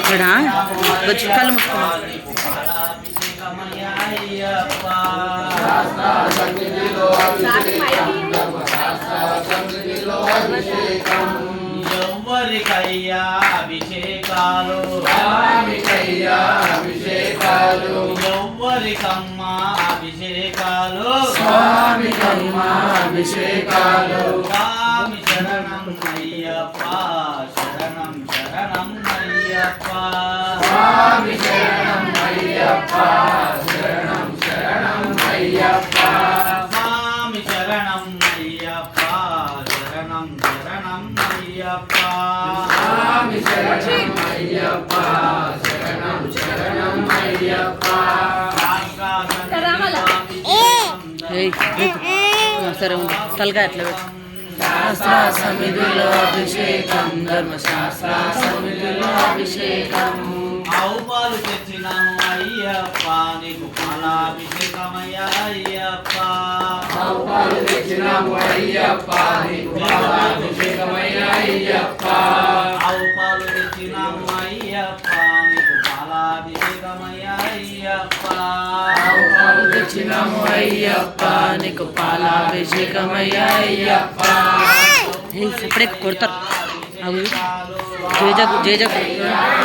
ఇక్కడ వచ్చి కళ్ళు మూసుకోవాలి. ఎవ్వరికయ్యా అభిషేకాలు, ఎవ్వరికమ్మా అభిషేకాలు, స్వామి శరణం అయ్యప్ప, శరణం శరణం అయ్యప్ప, స్వామి శరణం అయ్యప్ప, శరణం శరణం అయ్యప్ప, స్వామి శరణం అయ్యప్ప, శరణం శరణం అయ్యప్ప, స్వామి శరణం అయ్యప్ప, శరణం శరణం అయ్యప్ప. సరే తలగా ఎట్లా పెట్టు. శాస్త్ర సమిధిలో అభిషేకం, ధర్మశాస్త్ర సమిధిలో అభిషేకం. ఆవు పాలు తెచ్చినాము అయ్యప్ప, నీకు పాలాభిషేకమయ్యా అయ్యప్ప, ఆవు పాలు తెచ్చినాము అయ్యప్ప, నీకు పాలాభిషేకమయ్యా అయ్యప్ప, ఆవు పాలు తెచ్చినాము అయ్యప్ప, నీకు పాలాభిషేకమయ్యా అయ్యప్ప, ఆవు పాలు తెచ్చినాము అయ్యప్ప, నీకు పాలాభిషేకమయ్యా అయ్యప్ప. ఇప్పుడే కొడతారు. జేజకు జేజకు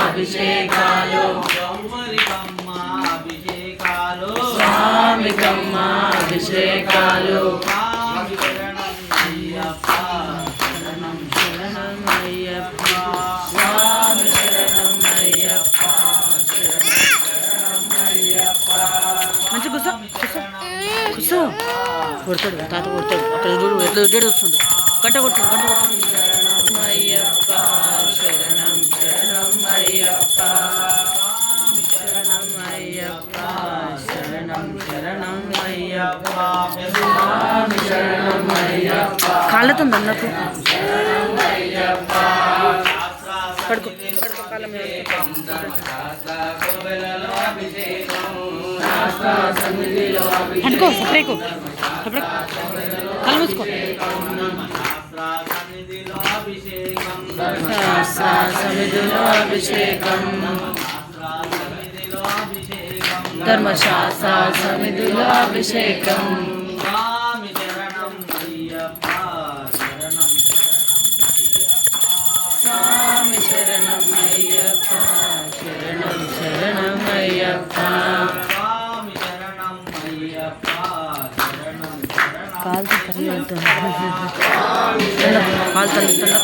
అభిషేకాలు, ఎవ్వరికమ్మ అభిషేకాలు, స్వామికమ్మ అభిషేకాలు. స్వామి శరణం అయ్యప్ప, శరణం శరణం అయ్యప్ప, స్వామి శరణం అయ్యప్ప, శరణం అయ్యప్ప. మంచి కూర్చో కూర్చో కూర్చో. కొడతాడు తాత కొడతాడు. అక్కడ చూడు ఎట్లా ఉడ్డాడు వస్తుండు. గంట కొట్టాడు గంట కొట్టాడు. అయ్యప్ప శరణం శరణం అయ్యప్ప, శరణం అయ్యప్ప, శరణం శరణం అయ్యప్ప, స్వామి శరణం అయ్యప్ప, కాళ్ళతో అన్నకు శరణం అయ్యప్ప. పడుకో పడుకో కాళ్ళ మీద. ధర్మశాస్త్ర కోవెలలో అభిషేకం, శాస్త్ర సమిధిలో అనుకో సపరేకు సపరే కళ్ళు మూసుకో. సన్నిధిలో అభిషేకం, శాస్త్ర సమిధిలో అభిషేకం, సన్నిధిలో అభిషేకం, ధర్మశాస్త్ర సమిధిలో అభిషేకం. స్వామి శరణం అయ్యప్ప, శరణం స్వామి శరణం అయ్యప్ప, శరణం శరణం అయ్యప్ప, స్వామి శరణం అయ్యప్ప, శరణం శరణం. కాలుతో తల్లి కాలు తల్లి తల్ల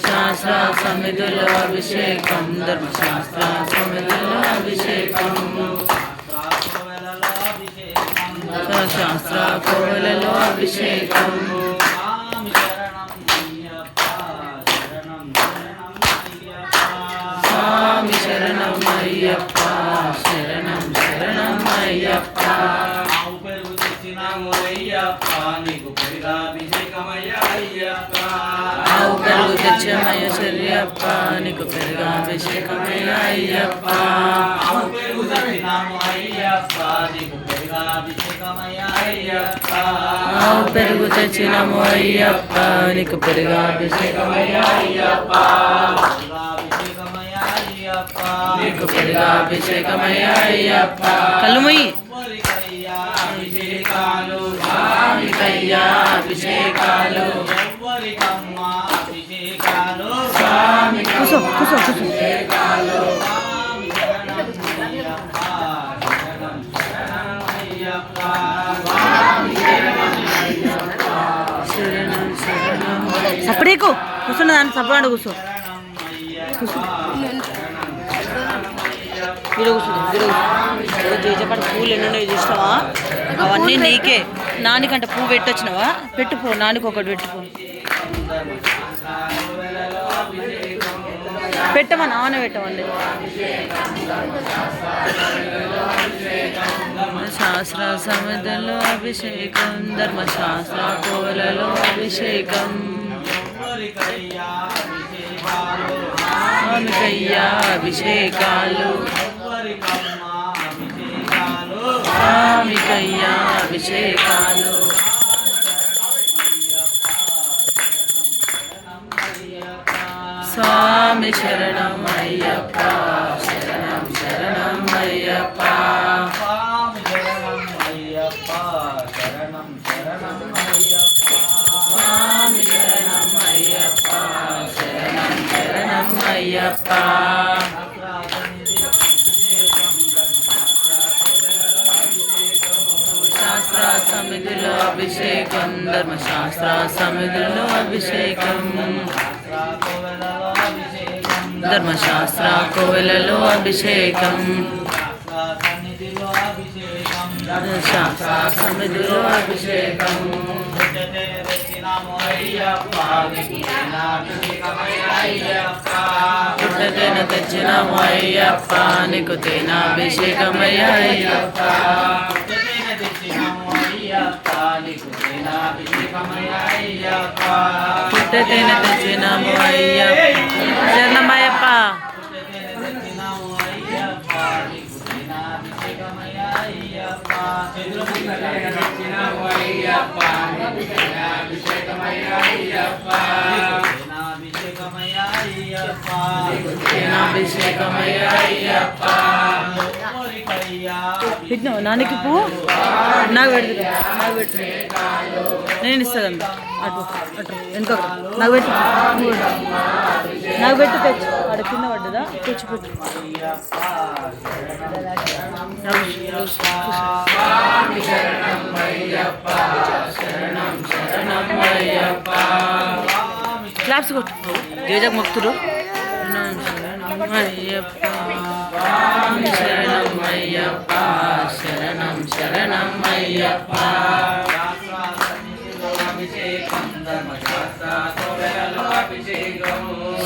శాస్త్ర సమిధిలో అభిషేకం, ధర్మశాస్త్ర సమిధిలో అభిషేకం, కోవెలలో అభిషేకం, శాస్త్ర కోవెలలో అభిషేకం. స్వామి శరణం అయ్యప్ప, శరణం శరణం అయ్యప్ప, స్వామి శరణం అయ్యప్ప, శరణం శరణం అయ్యప్ప. ఆవు పెరుగు తెచ్చినాము అయ్యప్ప, నీకు పెరుగాభిషేకమయ్యా అయ్యప్ప, ఆవు పెరుగు తెచ్చమయ్య శర్యప్ప, నీకు పెరుగాభిషేకమయ్య అయ్యప్ప, ఆవు పెరుగు తెచ్చినాము అయ్యప్ప, నీకు పెరుగాభిషేకమయ్యా అయ్యప్ప, ఆవు పెరుగు తెచ్చినాము అయ్యప్ప, నీకు పెరుగాభిషేకమయ్య అయ్యప్ప, పెరుగాభిషేకమయ్యా అయ్యప్ప, నీకు పెరుగాభిషేకమయ్య అయ్యప్ప. కళ్ళు మొయ్యి. ఎవ్వరికయ్యా అభిషేకాలు, స్వామికయ్యా అభిషేకాలు, ఎవ్వరికమ్మా అభిషేకాలు, స్వామి కూర్చో కూర్చో కూర్చో. అభిషేకాలు. స్వామి శరణం అయ్యప్ప, శరణం శరణం అయ్యప్ప, శరణం శరణం సపరేకు కూర్చున్న దాన్ని సపరేట్ కూర్చో. శరణం అయ్యప్ప, కూర్చో వీడియో కూర్చో వీడియో కూర్చో. జేజపాటి పూలు ఎన్ని ఉన్నాయో చూసినావా? అవన్నీ నీకే. నానికంటే పువ్వు పెట్టొచ్చినావా? పెట్టుపో, నానికి ఒకటి పెట్టుపో. పెట్టమని ఆన పెట్టమండి. శాస్త్ర సమిధిలో అభిషేకం, ధర్మశాస్త్ర కోవెలలో అభిషేకం, స్వామికయ్యా అభిషేకాలు, స్వామికయ్యా అభిషేకాలు స్వామి శరణం అయ్యప్ప శరణం శరణం అయ్యప్ప స్వామి శరణం అయ్యప్ప శరణం శరణం అయ్యప్ప స్వామి శరణం అయ్యప్ప శరణం శరణం అయ్యప్ప శాస్త్ర సమిధిలో అభిషేకం ధర్మశాస్త్ర సమిధిలో అభిషేకం ధర్మశాస్త్ర కోవెలలో అభిషేకం శాస్త్ర సమిధిలో అభిషేకం పుట్టతేన తెచ్చినాము అయ్యప్ప నీకు తేనాభిషేకమయ్య అయ్యప్ప పుట్టతేన తెచ్చినాము అయ్యప్ప శరణమయ్యప్ప అభిషేకమయ్య అయ్యప్ప పెట్టిన నాన్నకి పువ్వు నాకు పెడుతుంది నాకు పెట్టు నేను ఇస్తాను అటు అటు వెనుక నాకు పెట్టు నాకు పెట్టు తెచ్చు అక్కడ కింద పడ్డదా తెచ్చి పెట్టు క్లాప్స్ కొట్టు దేజకు మొక్కుతురు అయ్యప్ప శరణం అయ్యప్ప శరణం శరణం అయ్యప్ప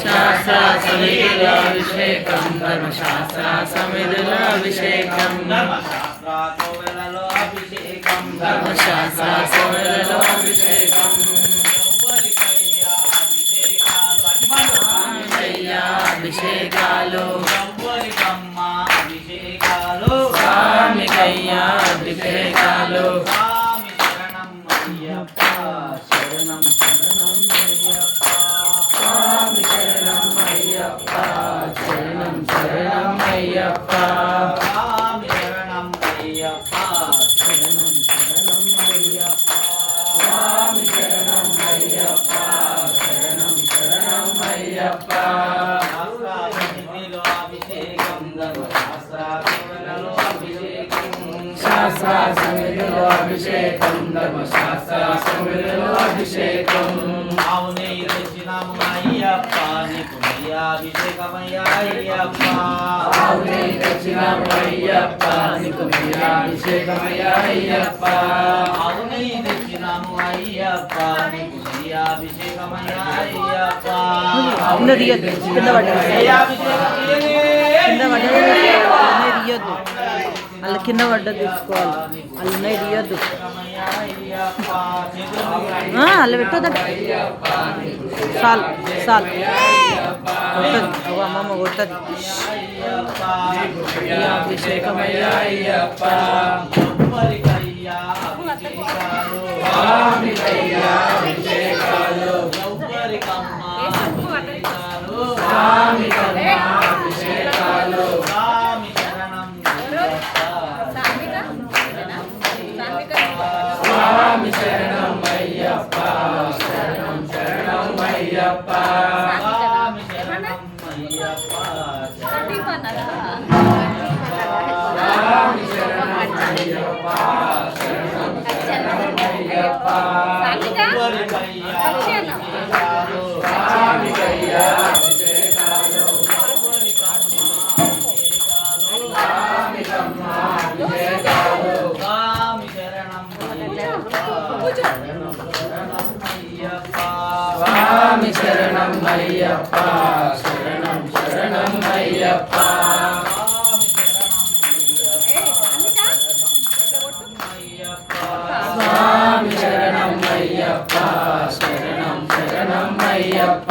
శాస్త్ర సమిధిలో అభిషేకం ధర్మశాస్త్ర సమిధిలో అభిషేకం ధర్మశాస్త్ర సమిధిలో అభిషేకం అభిషేకాలు స్వామికయ్యా అభిషేకాలు శరణం శరణం అయ్యప్ప స్వామి శరణం అయ్యప్ప శరణం శరణం అయ్యప్ప శరణం అయ్యప్ప శరణం శరణం అయ్యప్ప స్వామి శరణం అయ్యప్ప శరణం శరణం అయ్యప్ప శాస్త్ర సమిధిలో అభిషేకం ధర్మశాస్త్ర సమిధిలో అభిషేకం అవునే తెచ్చినాము అయ్యప్ప నీకు అభిషేకమయ్యా అయ్యప్ప అవునే తెచ్చినాము అయ్యప్ప నీకు అభిషేకమయ్యా అయ్యప్ప అవునే తెచ్చినాము అయ్యప్ప నీకు అభిషేకమయ్యా అయ్యప్ప కింద తీయద్దు కింద పడ్డది కింద పడ్డది తీయొద్దు అలా కింద పడ్డది తీసుకోవాలి అలా ఉన్నాయి తీయొద్దు అలా పెట్టొద్దంట చాలు చాలు కొట్టదు అమ్మమ్మ కొట్టదు అభిషేకమయ్యా అయ్యప్ప అభిషేకాలు అభిషేకాలు స్వామి శరణం అయ్యప్ప శరణం శరణం అయ్యప్ప స్వామి శరణం అయ్యప్ప స్వామి శరణం అయ్యప్ప శరణం శరణం అయ్యప్ప స్వామికయ్యా అభిషేకాలు స్వామికమ్మ అభిషేకాలు స్వామి శరణం అయ్యప్ప స్వామి శరణం అయ్యప్ప శరణం శరణం అయ్యప్ప స్వామి శరణం అయ్యప్ప శరణం శరణం అయ్యప్ప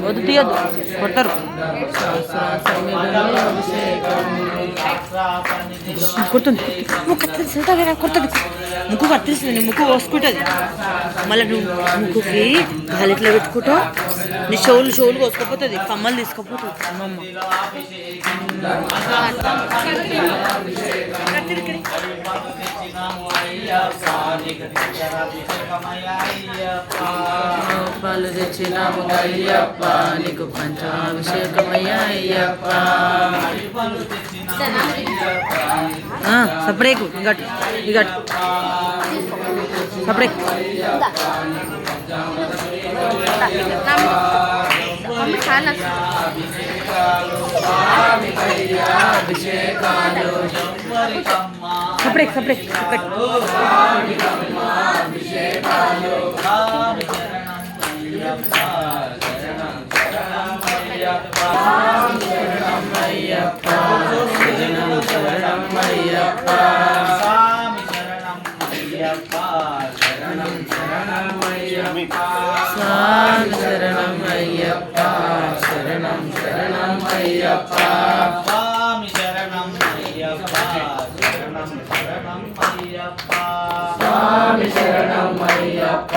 వద్దు తీయద్దు కొడతారు. కొడుతుంది ముక్కు కత్తిరిస్తుంది కొడుతుంది. ముక్కు కత్తిరిస్తుంది, ముక్కు కోసుకుంటుంది. మళ్ళీ నువ్వు ముక్కుకి గాలి ఇట్లా పెట్టుకుంటావు, నీ షోలు కోసుకపోతుంది, కమ్మలు తీసుకుపోతుంది అమ్మమ్మ. పాలు తెచ్చినాము అయ్యప్ప, నీకు పంచాభిషేకమయ్యా అయ్యప్ప. సపరేకు ఇగట్ ఇగట్ సపరేకు సపరేక్ సపరేక్ సపరేక్. స్వామి శరణం అయ్యప్ప, శరణం శరణం అయ్యప్ప. స్వామి శరణం అయ్యప్ప, శరణం శరణం అయ్యప్ప. స్వామి శరణం అయ్యప్ప,